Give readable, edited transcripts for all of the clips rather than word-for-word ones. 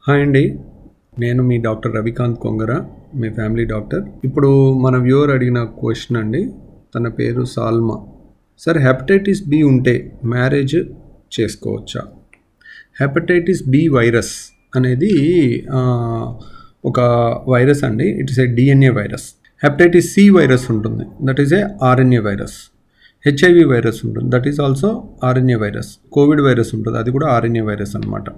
Hi అండి, నేను మీ డాక్టర్ రవికాంత్ కొంగర, మీ ఫ్యామిలీ డాక్టర్. ఇప్పుడు మన వ్యూవర్ అడిగిన క్వశ్చన్ అండి. తన పేరు సాల్మా. సార్, హెపటైటిస్ బి ఉంటే మ్యారేజ్ చేసుకోవచ్చా? హెపటైటిస్ బి వైరస్ అనేది ఒక వైరస్ అండి. It is a DNA virus. Hepatitis C virus ఉంటుంది, that is a RNA virus. HIV virus ఉంటుంది, that is also RNA virus. Covid virus ఉంటుంది, అది కూడా ఆర్ఎన్ఏ వైరస్ అనమాట.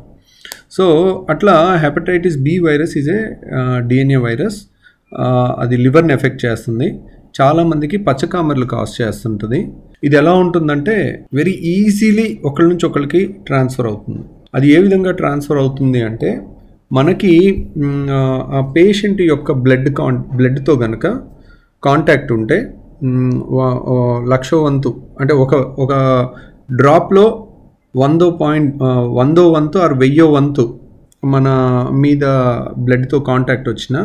సో అట్లా hepatitis B virus is a DNA virus. అది లివర్ని effect చేస్తుంది. చాలామందికి పచ్చకామెర్లు కాజ్ చేస్తుంటుంది. ఇది ఎలా ఉంటుందంటే వెరీ ఈజీలీ ఒకరి నుంచి ఒకరికి ట్రాన్స్ఫర్ అవుతుంది. అది ఏ విధంగా ట్రాన్స్ఫర్ అవుతుంది అంటే, మనకి ఆ పేషెంట్ యొక్క బ్లడ్తో కనుక కాంటాక్ట్ ఉంటే 1,00,000 వంతు అంటే ఒక డ్రాప్లో 100 వంతు ఆర్ 1000 వంతు మన మీద బ్లడ్తో కాంటాక్ట్ వచ్చిన,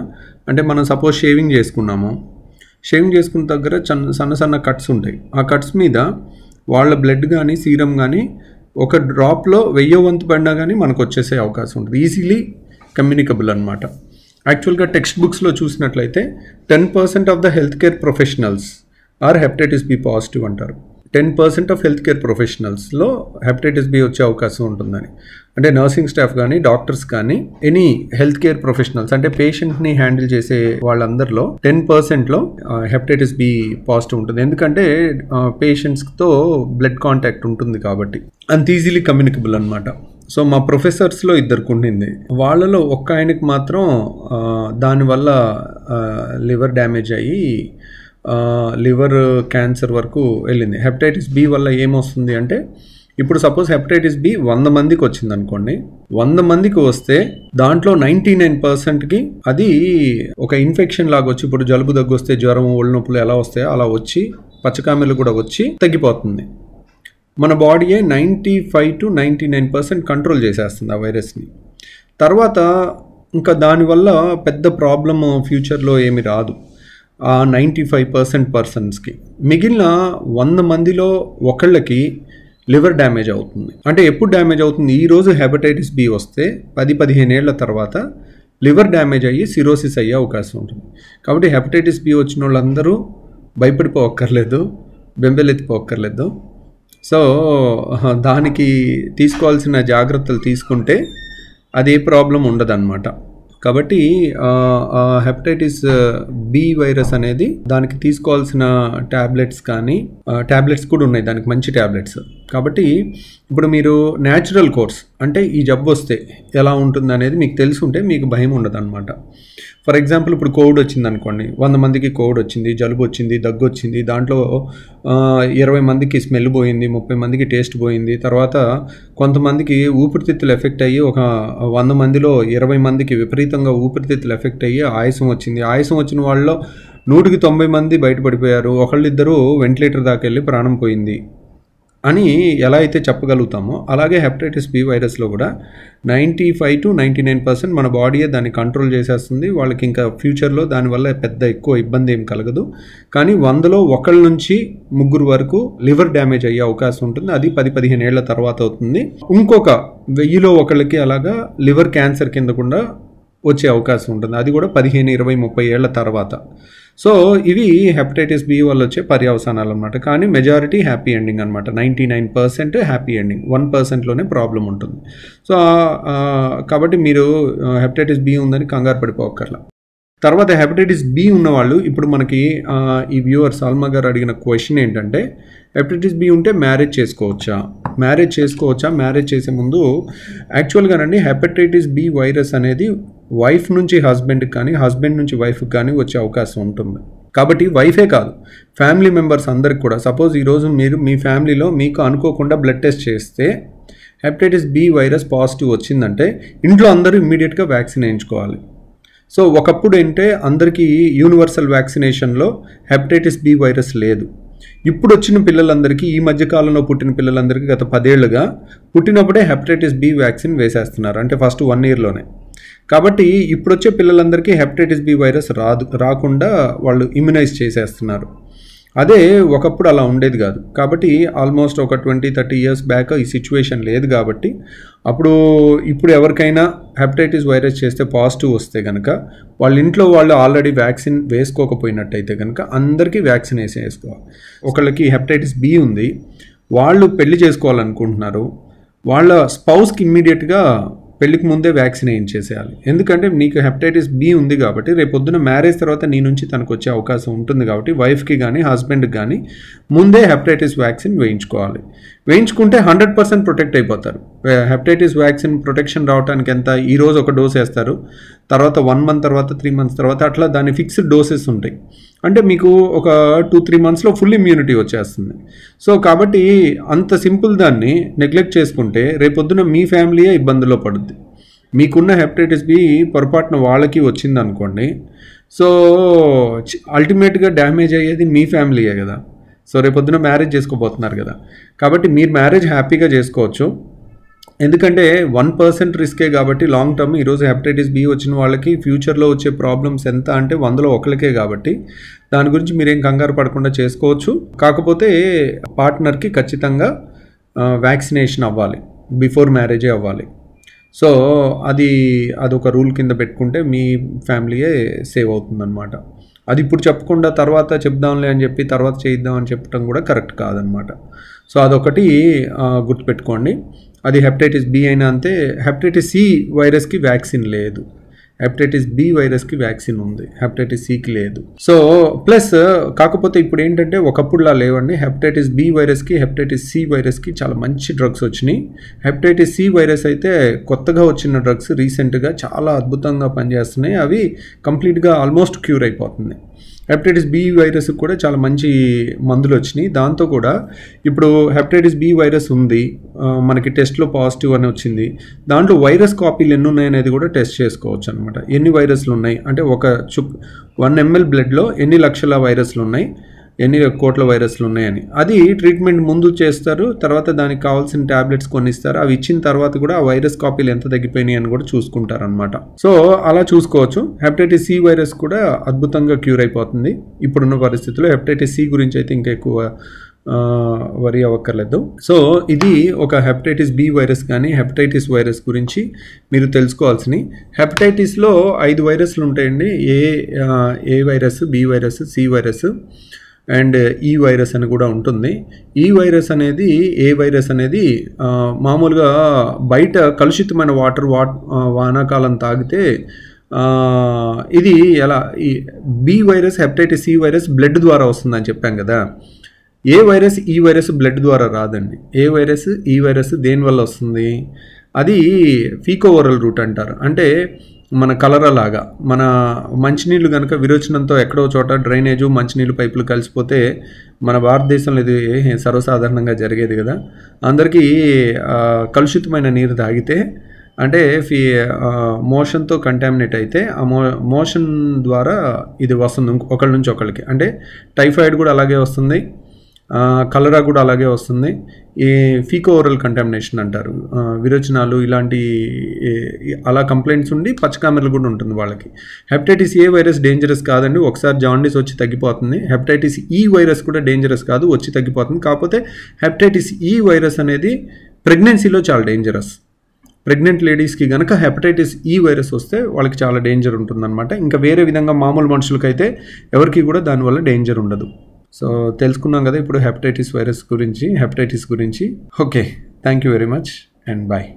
అంటే మనం సపోజ్ షేవింగ్ చేసుకున్నాము, షేవింగ్ చేసుకున్న దగ్గర సన్న సన్న కట్స్ ఉంటాయి. ఆ కట్స్ మీద వాళ్ళ బ్లడ్ కానీ సీరం కానీ ఒక డ్రాప్లో 1000 వంతు పడినా కానీ మనకు వచ్చేసే అవకాశం ఉంటుంది. ఈజీలీ కమ్యూనికబుల్ అనమాట. యాక్చువల్గా టెక్స్ట్ బుక్స్లో చూసినట్లయితే 10% of the health care professionals are hepatitis B positive అంటారు. 10% ఆఫ్ హెల్త్ కేర్ ప్రొఫెషనల్స్లో హెపటైటిస్ బి వచ్చే అవకాశం ఉంటుందని. అంటే నర్సింగ్ స్టాఫ్ కానీ, డాక్టర్స్ కానీ, ఎనీ హెల్త్ కేర్ ప్రొఫెషనల్స్ అంటే పేషెంట్ని హ్యాండిల్ చేసే వాళ్ళందరిలో 10%లో హెపటైటిస్ బి పాజిటివ్ ఉంటుంది. ఎందుకంటే పేషెంట్స్తో బ్లడ్ కాంటాక్ట్ ఉంటుంది కాబట్టి. అంత ఈజీలీ కమ్యూనికబుల్ అనమాట. సో మా ప్రొఫెసర్స్లో 2 ఉండింది. వాళ్ళలో ఒక్క ఆయనకి మాత్రం దానివల్ల లివర్ డ్యామేజ్ అయ్యి లివర్ క్యాన్సర్ వరకు వెళ్ళింది. హెపటైటిస్ బి వల్ల ఏమొస్తుంది అంటే, ఇప్పుడు సపోజ్ హెపటైటిస్ బి 100 మందికి వచ్చింది అనుకోండి. 100 మందికి వస్తే దాంట్లో 99%కి అది ఒక ఇన్ఫెక్షన్ లాగా వచ్చి, ఇప్పుడు జలుబు దగ్గు వస్తే, జ్వరం, ఒళ్ళు నొప్పులు ఎలా వస్తాయో అలా వచ్చి, పచ్చకామెర్లు కూడా వచ్చి తగ్గిపోతుంది. మన బాడీయే 95 to 99% కంట్రోల్ చేసేస్తుంది ఆ వైరస్ని. తర్వాత ఇంకా దానివల్ల పెద్ద ప్రాబ్లమ్ ఫ్యూచర్లో ఏమి రాదు ఆ 95% పర్సన్స్కి. మిగిలిన 100 మందిలో ఒకళ్ళకి లివర్ డ్యామేజ్ అవుతుంది. అంటే ఎప్పుడు డ్యామేజ్ అవుతుంది? ఈరోజు హెపటైటిస్ బి వస్తే 10-15 ఏళ్ల తర్వాత లివర్ డ్యామేజ్ అయ్యి సిరోసిస్ అయ్యే అవకాశం ఉంటుంది. కాబట్టి హెపటైటిస్ బి వచ్చిన వాళ్ళందరూ భయపడిపోక్కర్లేదు, బెంబెలెత్తిపోక్కర్లేదు. సో దానికి తీసుకోవాల్సిన జాగ్రత్తలు తీసుకుంటే అదే ప్రాబ్లం ఉండదన్నమాట. కాబట్టి హెపటైటిస్ బి వైరస్ అనేది దానికి తీసుకోవాల్సిన ట్యాబ్లెట్స్ కానీ, ట్యాబ్లెట్స్ కూడా ఉన్నాయి దానికి, మంచి ట్యాబ్లెట్స్. కాబట్టి ఇప్పుడు మీరు న్యాచురల్ కోర్స్ అంటే ఈ జబ్బు వస్తే ఎలా ఉంటుంది అనేది మీకు తెలిసి ఉంటే మీకు భయం ఉండదు అనమాట. ఫర్ ఎగ్జాంపుల్, ఇప్పుడు కోవిడ్ వచ్చింది అనుకోండి. 100 మందికి కోవిడ్ వచ్చింది, జలుబు వచ్చింది, దగ్గు వచ్చింది. దాంట్లో 20 మందికి స్మెల్ పోయింది, 30 మందికి టేస్ట్ పోయింది. తర్వాత కొంతమందికి ఊపిరితిత్తులు ఎఫెక్ట్ అయ్యి, ఒక 100 మందిలో 20 మందికి విపరీతంగా ఊపిరితిత్తులు ఎఫెక్ట్ అయ్యి ఆయాసం వచ్చింది. ఆయాసం వచ్చిన వాళ్ళలో 100కి 90 మంది బయటపడిపోయారు. ఒకళ్ళిద్దరూ వెంటిలేటర్ దాకా వెళ్ళి ప్రాణం పోయింది అని ఎలా అయితే చెప్పగలుగుతామో, అలాగే హెపటైటిస్ బి వైరస్లో కూడా 95 to 99% మన బాడీయే దాన్ని కంట్రోల్ చేసేస్తుంది. వాళ్ళకి ఇంకా ఫ్యూచర్లో దానివల్ల పెద్ద ఎక్కువ ఇబ్బంది ఏం కలగదు. కానీ 100లో ఒకళ్ళ నుంచి 3 వరకు లివర్ డ్యామేజ్ అయ్యే అవకాశం ఉంటుంది. అది 10-15 ఏళ్ల తర్వాత అవుతుంది. ఇంకొక 1000లో ఒకళ్ళకి అలాగా లివర్ క్యాన్సర్ కింద కూడా వచ్చే అవకాశం ఉంటుంది. అది కూడా 15, 20, 30 ఏళ్ల తర్వాత. సో ఇవి హెపటైటిస్ బి వల్ల వచ్చే పర్యవసానాలు అనమాట. కానీ మెజారిటీ హ్యాపీ ఎండింగ్ అనమాట. 99% హ్యాపీ ఎండింగ్, 1%లోనే ప్రాబ్లం ఉంటుంది. సో కాబట్టి మీరు హెపటైటిస్ బి ఉందని కంగారు పడిపోకర్లా. తర్వాత హెపటైటిస్ బి ఉన్నవాళ్ళు, ఇప్పుడు మనకి ఈ వ్యూవర్ సాల్మా గారు అడిగిన క్వశ్చన్ ఏంటంటే, హెపటైటిస్ బి ఉంటే మ్యారేజ్ చేసుకోవచ్చా? మ్యారేజ్ చేసే ముందు యాక్చువల్గానండి హెపటైటిస్ బి వైరస్ అనేది వైఫ్ నుంచి హస్బెండ్కి కానీ, హస్బెండ్ నుంచి వైఫ్కి కానీ వచ్చే అవకాశం ఉంటుంది. కాబట్టి వైఫే కాదు, ఫ్యామిలీ మెంబర్స్ అందరికి కూడా, సపోజ్ ఈరోజు మీరు మీ ఫ్యామిలీలో మీకు అనుకోకుండా బ్లడ్ టెస్ట్ చేస్తే హెపటైటిస్ బి వైరస్ పాజిటివ్ వచ్చిందంటే ఇంట్లో అందరూ ఇమ్మీడియట్గా వ్యాక్సిన్ వేయించుకోవాలి. సో ఒకప్పుడు ఏంటంటే అందరికీ యూనివర్సల్ వ్యాక్సినేషన్లో హెపటైటిస్ బి వైరస్ లేదు. ఇప్పుడు వచ్చిన పిల్లలందరికీ, ఈ మధ్యకాలంలో పుట్టిన పిల్లలందరికీ గత 10 ఏళ్లుగా పుట్టినప్పుడే హెపటైటిస్ బి వ్యాక్సిన్ వేసేస్తున్నారు, అంటే ఫస్ట్ 1 ఇయర్లోనే. కాబట్టి ఇప్పుడు వచ్చే పిల్లలందరికీ హెపటైటిస్ బి వైరస్ రాకుండా వాళ్ళు ఇమ్యునైజ్ చేసేస్తున్నారు. అదే ఒకప్పుడు అలా ఉండేది కాదు. కాబట్టి ఆల్మోస్ట్ ఒక 20-30 ఇయర్స్ బ్యాక్ ఈ సిచ్యువేషన్ లేదు కాబట్టి ఇప్పుడు ఎవరికైనా హెపటైటిస్ వైరస్ చేస్తే పాజిటివ్ వస్తే కనుక వాళ్ళ ఇంట్లో వాళ్ళు ఆల్రెడీ వ్యాక్సిన్ వేసుకోకపోయినట్టయితే కనుక అందరికీ వ్యాక్సిన్ వేసుకోవాలి. ఒకళ్ళకి హెపటైటిస్ బి ఉంది, వాళ్ళు పెళ్లి చేసుకోవాలనుకుంటున్నారు, వాళ్ళ స్పౌస్కి ఇమ్మీడియట్గా పెళ్ళికి ముందే వ్యాక్సిన్ వేయించేసేయాలి. ఎందుకంటే నీకు హెపటైటిస్ బి ఉంది కాబట్టి రేపొద్దున మ్యారేజ్ తర్వాత నీ నుంచి తనకు వచ్చే అవకాశం ఉంటుంది కాబట్టి వైఫ్కి కానీ హస్బెండ్కి కానీ ముందే హెపటైటిస్ వ్యాక్సిన్ వేయించుకోవాలి. వేయించుకుంటే 100% ప్రొటెక్ట్ అయిపోతారు. హెపటైటిస్ వ్యాక్సిన్ ప్రొటెక్షన్ రావడానికి ఎంత, ఈరోజు ఒక డోస్ వేస్తారు, తర్వాత 1 మంత్ తర్వాత 3 మంత్స్ తర్వాత అట్లా దాని ఫిక్స్డ్ డోసెస్ ఉంటాయి. అంటే మీకు ఒక 2-3 మంత్స్లో ఫుల్ ఇమ్యూనిటీ వచ్చేస్తుంది. సో కాబట్టి అంత సింపుల్ దాన్ని నెగ్లెక్ట్ చేసుకుంటే రేపొద్దున మీ ఫ్యామిలీయే ఇబ్బందుల్లో పడుద్ది. మీకున్న హెపటైటిస్ బి పొరపాటున వాళ్ళకి వచ్చిందనుకోండి, సో అల్టిమేట్గా డ్యామేజ్ అయ్యేది మీ ఫ్యామిలీయే కదా. సో రేపొద్దున మ్యారేజ్ చేసుకోబోతున్నారు కదా, కాబట్టి మీరు మ్యారేజ్ హ్యాపీగా చేసుకోవచ్చు. ఎందుకంటే 1% రిస్కే కాబట్టి లాంగ్ టర్మ్ ఈరోజు హెపటైటిస్ బి వచ్చిన వాళ్ళకి ఫ్యూచర్లో వచ్చే ప్రాబ్లమ్స్ ఎంత అంటే 100లో 1కే కాబట్టి దాని గురించి మీరేం కంగారు పడకుండా చేసుకోవచ్చు. కాకపోతే పార్ట్నర్కి ఖచ్చితంగా వ్యాక్సినేషన్ అవ్వాలి, బిఫోర్ మ్యారేజే అవ్వాలి. సో అదొక రూల్ కింద పెట్టుకుంటే మీ ఫ్యామిలీయే సేవ్ అవుతుందన్నమాట. అది ఇప్పుడు చెప్పకుండా తర్వాత చెప్దాంలే అని చెప్పి తర్వాత చేయిద్దాం అని చెప్పడం కూడా కరెక్ట్ కాదనమాట. సో అదొకటి గుర్తుపెట్టుకోండి. అది హెపటైటిస్ బి అయినా అంతే. హెపటైటిస్ సి వైరస్కి వ్యాక్సిన్ లేదు, హెపటైటిస్ బి వైరస్కి వ్యాక్సిన్ ఉంది, హెపటైటిస్ సికి లేదు. సో ప్లస్ కాకపోతే ఇప్పుడు ఏంటంటే ఒకప్పుడులా లేవండి. హెపటైటిస్ బి వైరస్కి హెపటైటిస్ సి వైరస్కి చాలా మంచి డ్రగ్స్ వచ్చినాయి. హెపటైటిస్ సి వైరస్ అయితే కొత్తగా వచ్చిన డ్రగ్స్ రీసెంట్గా చాలా అద్భుతంగా పనిచేస్తున్నాయి. అవి కంప్లీట్గా ఆల్మోస్ట్ క్యూర్ అయిపోతుంది. హెపటైటిస్ బి వైరస్ కూడా చాలా మంచి మందులు వచ్చినాయి. దాంతో కూడా ఇప్పుడు హెపటైటిస్ బి వైరస్ ఉంది, మనకి టెస్ట్లో పాజిటివ్ అని వచ్చింది. దాంట్లో వైరస్ కాపీలు ఎన్ని ఉన్నాయనేది కూడా టెస్ట్ చేసుకోవచ్చు అనమాట. ఎన్ని వైరస్లు ఉన్నాయి అంటే 1 ml బ్లడ్లో ఎన్ని లక్షల వైరస్లు ఉన్నాయి, ఎన్ని కోట్ల వైరస్లు ఉన్నాయని. అది ట్రీట్మెంట్ ముందు చేస్తారు, తర్వాత దానికి కావాల్సిన ట్యాబ్లెట్స్ కొన్ని ఇస్తారు. అవి ఇచ్చిన తర్వాత కూడా ఆ వైరస్ కాపీలు ఎంత తగ్గిపోయినాయి అని కూడా చూసుకుంటారు అనమాట. సో అలా చూసుకోవచ్చు. హెపటైటిస్ సి వైరస్ కూడా అద్భుతంగా క్యూర్ అయిపోతుంది ఇప్పుడున్న పరిస్థితుల్లో. హెపటైటిస్ సి గురించి అయితే ఇంకా ఎక్కువ వరి అవ్వక్కర్లేదు. సో ఇది ఒక హెపటైటిస్ బి వైరస్ కానీ హెపటైటిస్ వైరస్ గురించి మీరు తెలుసుకోవాల్సినవి. హెపటైటిస్లో 5 వైరస్లు ఉంటాయండి. A virus, B virus, C virus and E virus అని కూడా ఉంటుంది. ఈ వైరస్ అనేది, ఏ వైరస్ అనేది మామూలుగా బయట కలుషితమైన వానాకాలం తాగితే ఇది ఎలా, ఈ B virus hepatitis C virus blood ద్వారా వస్తుందని చెప్పాం కదా. A virus E virus blood ద్వారా రాదండి. ఏ వైరస్ ఈ వైరస్ దేనివల్ల వస్తుంది, అది ఫీకో ఓరల్ రూట్ అంటారు. అంటే మన కలరా లాగా, మన మంచినీళ్ళు కనుక విరోచనంతో ఎక్కడో చోట డ్రైనేజు మంచినీళ్ళు పైపులు కలిసిపోతే మన భారతదేశంలో ఇది సర్వసాధారణంగా జరిగేది కదా. అందరికీ కలుషితమైన నీరు తాగితే అంటే మోషన్తో కంటామినేట్ అయితే ఆ మోషన్ ద్వారా ఇది వస్తుంది ఒకళ్ళ నుంచి ఒకళ్ళకి. అంటే టైఫాయిడ్ కూడా అలాగే వస్తుంది, కలరా కూడా అలాగే వస్తుంది. ఈ ఫీకో ఓరల్ కంటామినేషన్ అంటారు. విరోచనాలు ఇలాంటి అలా కంప్లైంట్స్ ఉండి పచ్చకామెరలు కూడా ఉంటుంది వాళ్ళకి. హెపటైటిస్ ఏ వైరస్ డేంజరస్ కాదండి, ఒకసారి జాండీస్ వచ్చి తగ్గిపోతుంది. హెపటైటిస్ ఈ వైరస్ కూడా డేంజరస్ కాదు, వచ్చి తగ్గిపోతుంది. కాకపోతే హెపటైటిస్ ఈ వైరస్ అనేది ప్రెగ్నెన్సీలో చాలా డేంజరస్. ప్రెగ్నెంట్ లేడీస్కి కనుక హెపటైటిస్ ఈ వైరస్ వస్తే వాళ్ళకి చాలా డేంజర్ ఉంటుందన్నమాట. ఇంకా వేరే విధంగా మామూలు మనుషులకైతే ఎవరికి కూడా దానివల్ల డేంజర్ ఉండదు. సో తెలుసుకున్నాం కదా ఇప్పుడు హెపటైటిస్ గురించి. Okay, thank you very much and bye.